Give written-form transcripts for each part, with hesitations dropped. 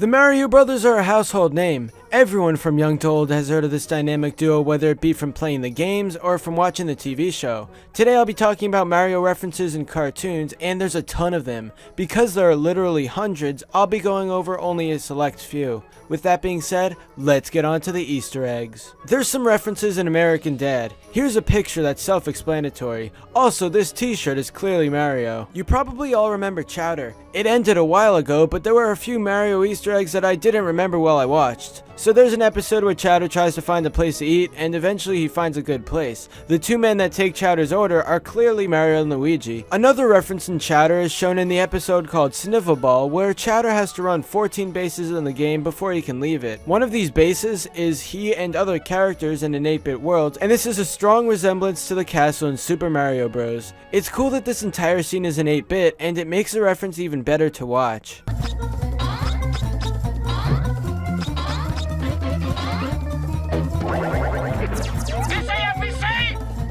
The Mario Brothers are a household name. Everyone from young to old has heard of this dynamic duo, whether it be from playing the games or from watching the TV show. Today I'll be talking about Mario references in cartoons, and there's a ton of them. Because there are literally hundreds, I'll be going over only a select few. With that being said, let's get on to the Easter eggs. There's some references in American Dad. Here's a picture that's self-explanatory. Also, this t-shirt is clearly Mario. You probably all remember Chowder. It ended a while ago, but there were a few Mario Easter eggs that I didn't remember while I watched. So there's an episode where Chowder tries to find a place to eat, and eventually he finds a good place. The two men that take Chowder's order are clearly Mario and Luigi. Another reference in Chowder is shown in the episode called Sniffle Ball, where Chowder has to run 14 bases in the game before he can leave it. One of these bases is he and other characters in an 8-bit world, and this is a strong resemblance to the castle in Super Mario Bros. It's cool that this entire scene is in 8-bit, and it makes the reference even better to watch.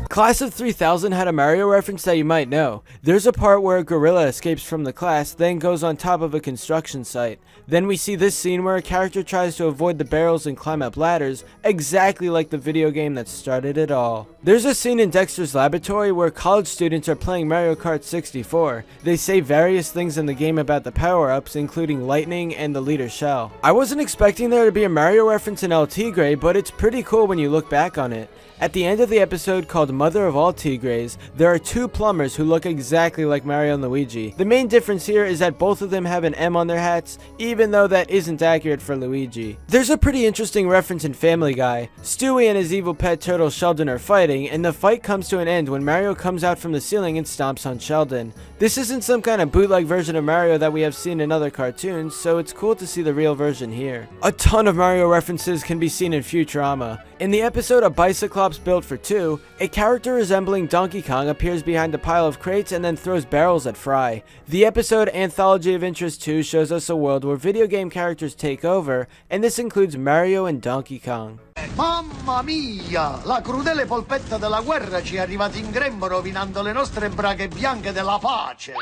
Class of 3000 had a Mario reference that you might know. There's a part where a gorilla escapes from the class, then goes on top of a construction site. Then we see this scene where a character tries to avoid the barrels and climb up ladders, exactly like the video game that started it all. There's a scene in Dexter's Laboratory where college students are playing Mario Kart 64. They say various things in the game about the power-ups, including lightning and the leader shell. I wasn't expecting there to be a Mario reference in El Tigre, but it's pretty cool when you look back on it. At the end of the episode called Mother of All Tigres, there are two plumbers who look exactly like Mario and Luigi. The main difference here is that both of them have an M on their hats, even though that isn't accurate for Luigi. There's a pretty interesting reference in Family Guy. Stewie and his evil pet turtle Sheldon are fighting, and the fight comes to an end when Mario comes out from the ceiling and stomps on Sheldon. This isn't some kind of bootleg version of Mario that we have seen in other cartoons, so it's cool to see the real version here. A ton of Mario references can be seen in Futurama. In the episode A Bicyclops Built for Two, a character resembling Donkey Kong appears behind a pile of crates and then throws barrels at Fry. The episode Anthology of Interest 2 shows us a world where video game characters take over, and this includes Mario and Donkey Kong. Mamma mia! La crudele polpetta della guerra ci è arrivata in grembo rovinando le nostre braghe bianche della pace.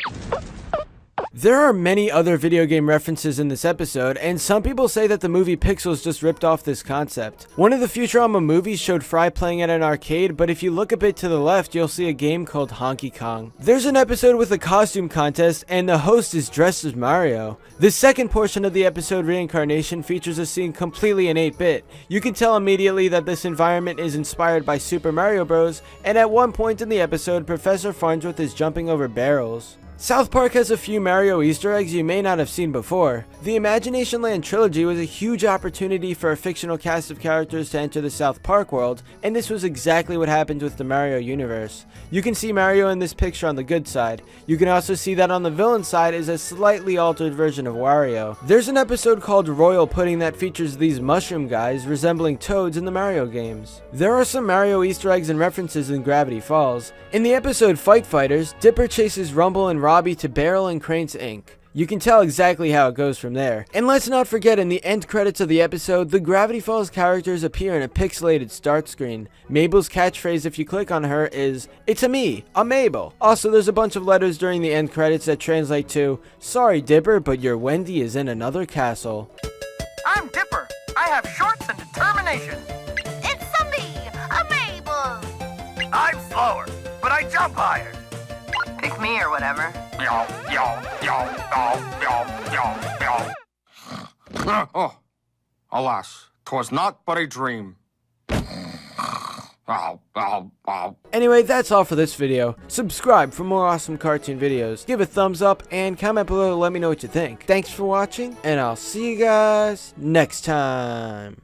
There are many other video game references in this episode, and some people say that the movie Pixels just ripped off this concept. One of the Futurama movies showed Fry playing at an arcade, but if you look a bit to the left, you'll see a game called Honky Kong. There's an episode with a costume contest, and the host is dressed as Mario. The second portion of the episode Reincarnation features a scene completely in 8-bit. You can tell immediately that this environment is inspired by Super Mario Bros., and at one point in the episode, Professor Farnsworth is jumping over barrels. South Park has a few Mario Easter eggs you may not have seen before. The Imagination Land trilogy was a huge opportunity for a fictional cast of characters to enter the South Park world, and this was exactly what happened with the Mario universe. You can see Mario in this picture on the good side. You can also see that on the villain side is a slightly altered version of Wario. There's an episode called Royal Pudding that features these mushroom guys resembling toads in the Mario games. There are some Mario Easter eggs and references in Gravity Falls. In the episode Fight Fighters, Dipper chases Rumble and Robbie to Barrel and Cranes Inc. You can tell exactly how it goes from there. And let's not forget, in the end credits of the episode, the Gravity Falls characters appear in a pixelated start screen. Mabel's catchphrase if you click on her is, "It's a me, a Mabel." Also, there's a bunch of letters during the end credits that translate to, "Sorry Dipper, but your Wendy is in another castle." I'm Dipper. I have shorts and determination. It's a me, a Mabel. I'm slower, but I jump higher. Pick me or whatever. Yo, yo, yo, yo, yo, yo, yo. Oh, alas, 'twas not but a dream. Ow, ow, ow. Anyway, that's all for this video. Subscribe for more awesome cartoon videos. Give a thumbs up and comment below to let me know what you think. Thanks for watching, and I'll see you guys next time.